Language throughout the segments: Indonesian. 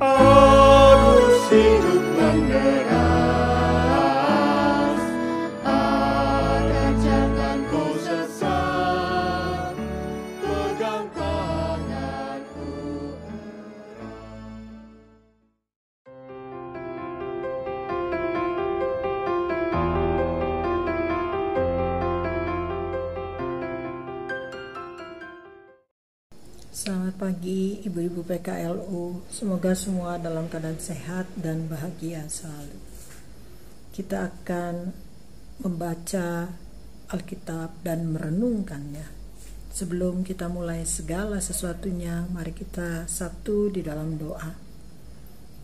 arus hidup menderas, agar jangan kau sesat, pegang tanganku erat. Selamat pagi ibu-ibu PKLU, semoga semua dalam keadaan sehat dan bahagia selalu. Kita akan membaca Alkitab dan merenungkannya. Sebelum kita mulai segala sesuatunya, mari kita satu di dalam doa.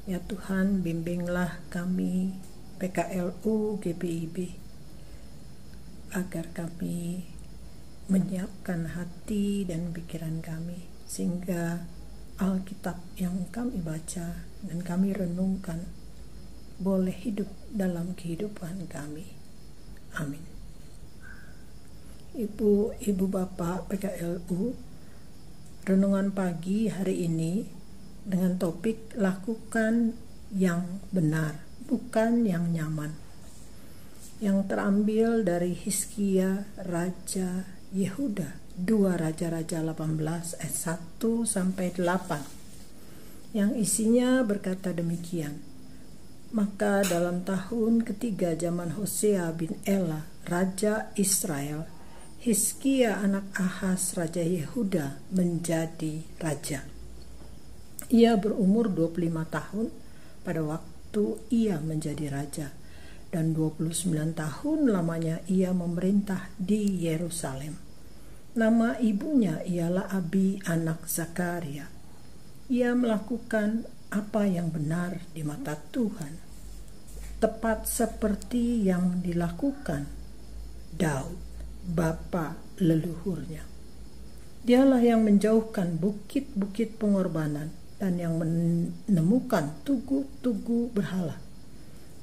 Ya Tuhan, bimbinglah kami PKLU GPIB agar kami menyiapkan hati dan pikiran kami, sehingga Alkitab yang kami baca dan kami renungkan boleh hidup dalam kehidupan kami. Amin. Ibu Bapak PKLU, renungan pagi hari ini dengan topik lakukan yang benar, bukan yang nyaman, yang terambil dari Hizkia Raja Yehuda 2 Raja-Raja 18 ayat 1 sampai 8, yang isinya berkata demikian. Maka dalam tahun ketiga zaman Hosea bin Ela Raja Israel, Hizkia anak Ahaz Raja Yehuda menjadi raja. Ia berumur 25 tahun pada waktu ia menjadi raja, dan 29 tahun lamanya ia memerintah di Yerusalem. Nama ibunya ialah Abi anak Zakaria. Ia melakukan apa yang benar di mata Tuhan, tepat seperti yang dilakukan Daud, bapa leluhurnya. Dialah yang menjauhkan bukit-bukit pengorbanan dan yang menemukan tugu-tugu berhala,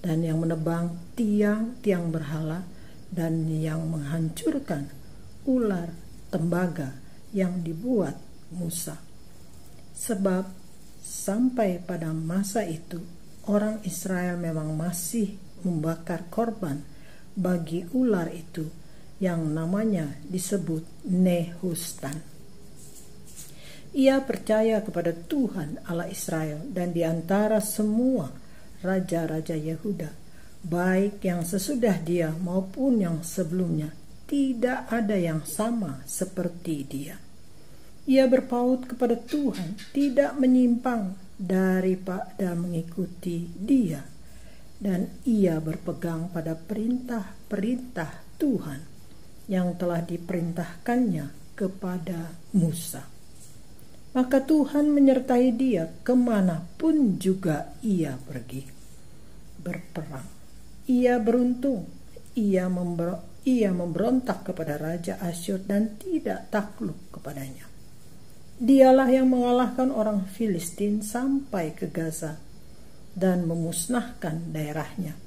dan yang menebang tiang-tiang berhala, dan yang menghancurkan ular tembaga yang dibuat Musa. Sebab sampai pada masa itu orang Israel memang masih membakar korban bagi ular itu yang namanya disebut Nehustan. Ia percaya kepada Tuhan Allah Israel, dan di antara semua raja-raja Yehuda, baik yang sesudah dia maupun yang sebelumnya, tidak ada yang sama seperti dia. Ia berpaut kepada Tuhan, tidak menyimpang daripada mengikuti dia, dan ia berpegang pada perintah-perintah Tuhan yang telah diperintahkannya kepada Musa. Maka Tuhan menyertai dia kemanapun juga ia pergi. Berperang, ia beruntung, ia memberontak kepada Raja Asyur dan tidak takluk kepadanya. Dialah yang mengalahkan orang Filistin sampai ke Gaza dan memusnahkan daerahnya,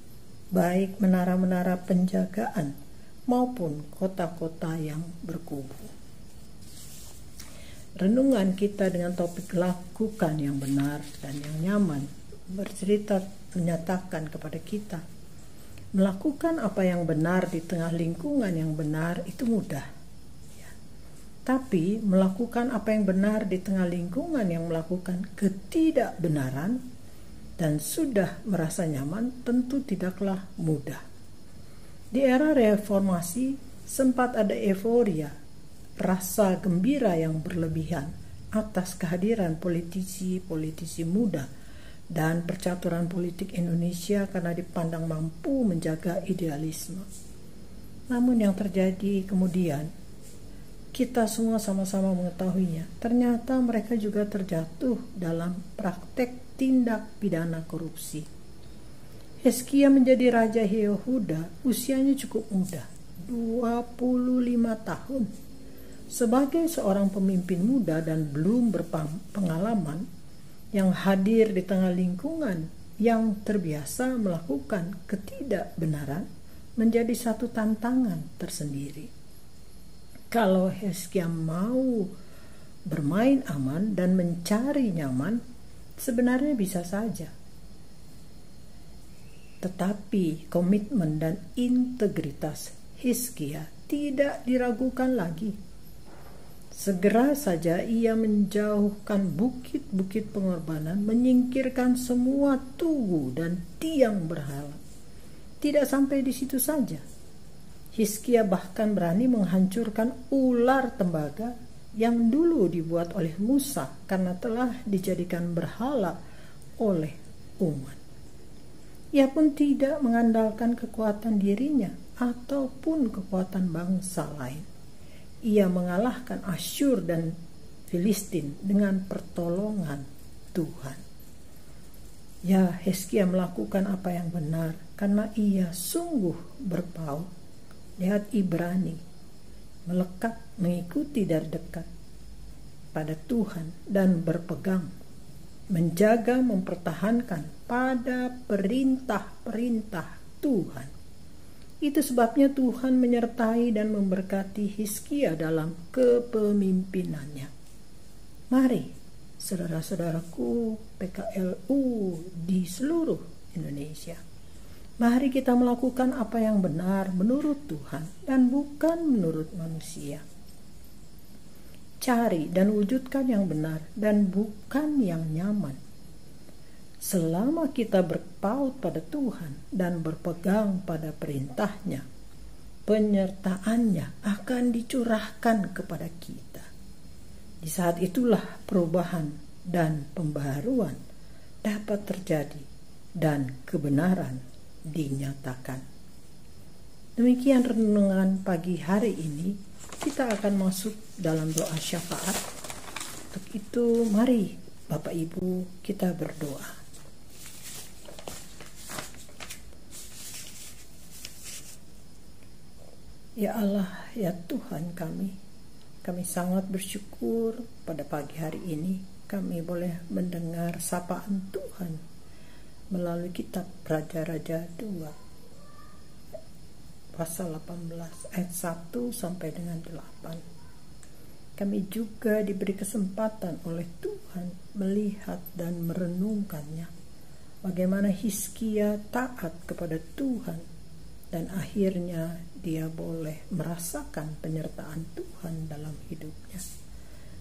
baik menara-menara penjagaan maupun kota-kota yang berkubu. Renungan kita dengan topik lakukan yang benar dan yang nyaman bercerita menyatakan kepada kita, melakukan apa yang benar di tengah lingkungan yang benar itu mudah. Ya. Tapi melakukan apa yang benar di tengah lingkungan yang melakukan ketidakbenaran dan sudah merasa nyaman tentu tidaklah mudah. Di era reformasi sempat ada euforia, rasa gembira yang berlebihan atas kehadiran politisi-politisi muda dan percaturan politik Indonesia karena dipandang mampu menjaga idealisme. Namun yang terjadi kemudian, kita semua sama-sama mengetahuinya, ternyata mereka juga terjatuh dalam praktek tindak pidana korupsi. Hizkia menjadi Raja Yehuda usianya cukup muda, 25 tahun. Sebagai seorang pemimpin muda dan belum berpengalaman, yang hadir di tengah lingkungan yang terbiasa melakukan ketidakbenaran menjadi satu tantangan tersendiri. Kalau Hizkia mau bermain aman dan mencari nyaman, Sebenarnya bisa saja. Tetapi komitmen dan integritas Hizkia tidak diragukan lagi. Segera saja ia menjauhkan bukit-bukit pengorbanan, menyingkirkan semua tugu dan tiang berhala. Tidak sampai di situ saja. Hizkia bahkan berani menghancurkan ular tembaga yang dulu dibuat oleh Musa karena telah dijadikan berhala oleh umat. Ia pun tidak mengandalkan kekuatan dirinya ataupun kekuatan bangsa lain. Ia mengalahkan Asyur dan Filistin dengan pertolongan Tuhan. Ya, Hizkia melakukan apa yang benar karena ia sungguh berpaut. Lihat Ibrani, melekat, mengikuti dari dekat pada Tuhan dan berpegang, menjaga, mempertahankan pada perintah-perintah Tuhan. Itu sebabnya Tuhan menyertai dan memberkati Hizkia dalam kepemimpinannya. Mari, saudara-saudaraku PKLU di seluruh Indonesia, mari kita melakukan apa yang benar menurut Tuhan dan bukan menurut manusia. Cari dan wujudkan yang benar dan bukan yang nyaman. Selama kita berpaut pada Tuhan dan berpegang pada perintahnya, penyertaannya akan dicurahkan kepada kita. Di saat itulah perubahan dan pembaharuan dapat terjadi dan kebenaran dinyatakan. Demikian renungan pagi hari ini. Kita akan masuk dalam doa syafaat. Untuk itu mari Bapak Ibu kita berdoa. Ya Allah, ya Tuhan kami sangat bersyukur pada pagi hari ini kami boleh mendengar sapaan Tuhan melalui kitab Raja-Raja 2 pasal 18 ayat 1 sampai dengan 8. Kami juga diberi kesempatan oleh Tuhan melihat dan merenungkannya, bagaimana Hizkia taat kepada Tuhan dan akhirnya dia boleh merasakan penyertaan Tuhan dalam hidupnya.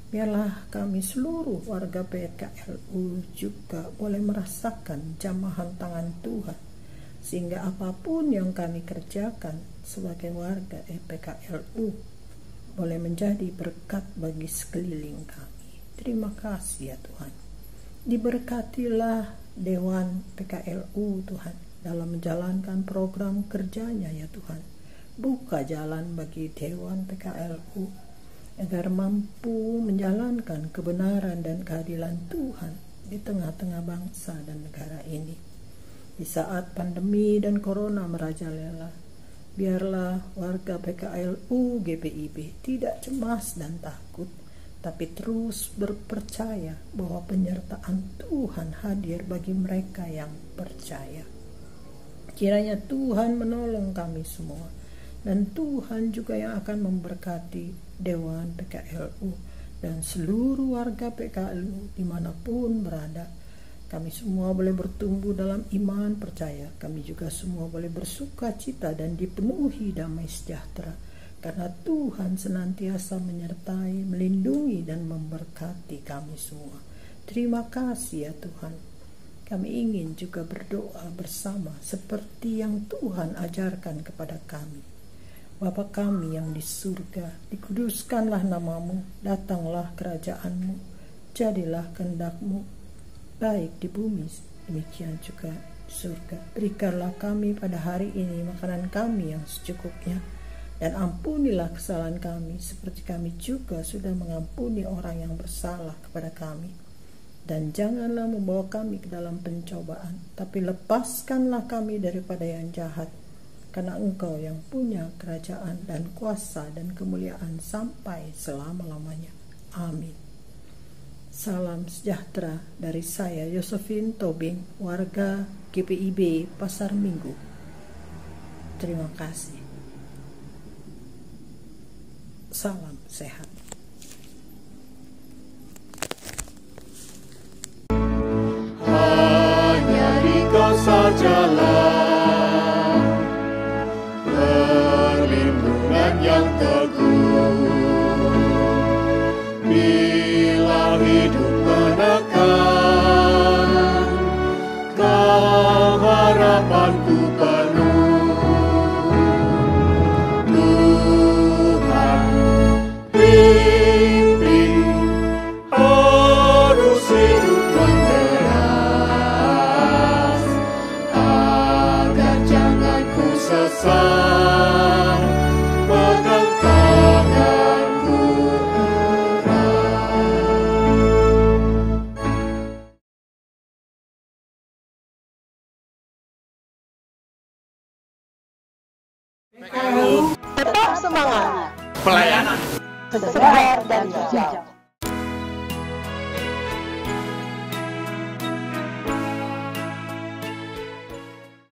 Biarlah kami seluruh warga PKLU juga boleh merasakan jamahan tangan Tuhan, sehingga apapun yang kami kerjakan sebagai warga PKLU boleh menjadi berkat bagi sekeliling kami. Terima kasih ya Tuhan. Diberkatilah Dewan PKLU Tuhan dalam menjalankan program kerjanya ya Tuhan. Buka jalan bagi Dewan PKLU agar mampu menjalankan kebenaran dan keadilan Tuhan di tengah-tengah bangsa dan negara ini. Di saat pandemi dan corona merajalela, biarlah warga PKLU GPIB tidak cemas dan takut, tapi terus berpercaya bahwa penyertaan Tuhan hadir bagi mereka yang percaya. Kiranya Tuhan menolong kami semua, dan Tuhan juga yang akan memberkati Dewan PKLU dan seluruh warga PKLU dimanapun berada. Kami semua boleh bertumbuh dalam iman percaya. Kami juga semua boleh bersuka cita dan dipenuhi damai sejahtera, karena Tuhan senantiasa menyertai, melindungi dan memberkati kami semua. Terima kasih ya Tuhan. Kami ingin juga berdoa bersama seperti yang Tuhan ajarkan kepada kami. Bapa kami yang di surga, dikuduskanlah namamu, datanglah kerajaanmu, jadilah kehendak-mu, baik di bumi, demikian juga di surga. Berikanlah kami pada hari ini makanan kami yang secukupnya, dan ampunilah kesalahan kami, seperti kami juga sudah mengampuni orang yang bersalah kepada kami. Dan janganlah membawa kami ke dalam pencobaan, tapi lepaskanlah kami daripada yang jahat, karena Engkau yang punya kerajaan dan kuasa dan kemuliaan sampai selama-lamanya. Amin. Salam sejahtera dari saya, Josephine Tobing, warga GPIB Pasar Minggu. Terima kasih. Salam sehat. Tetap semangat. Pelayanan. Sebar dan hijau.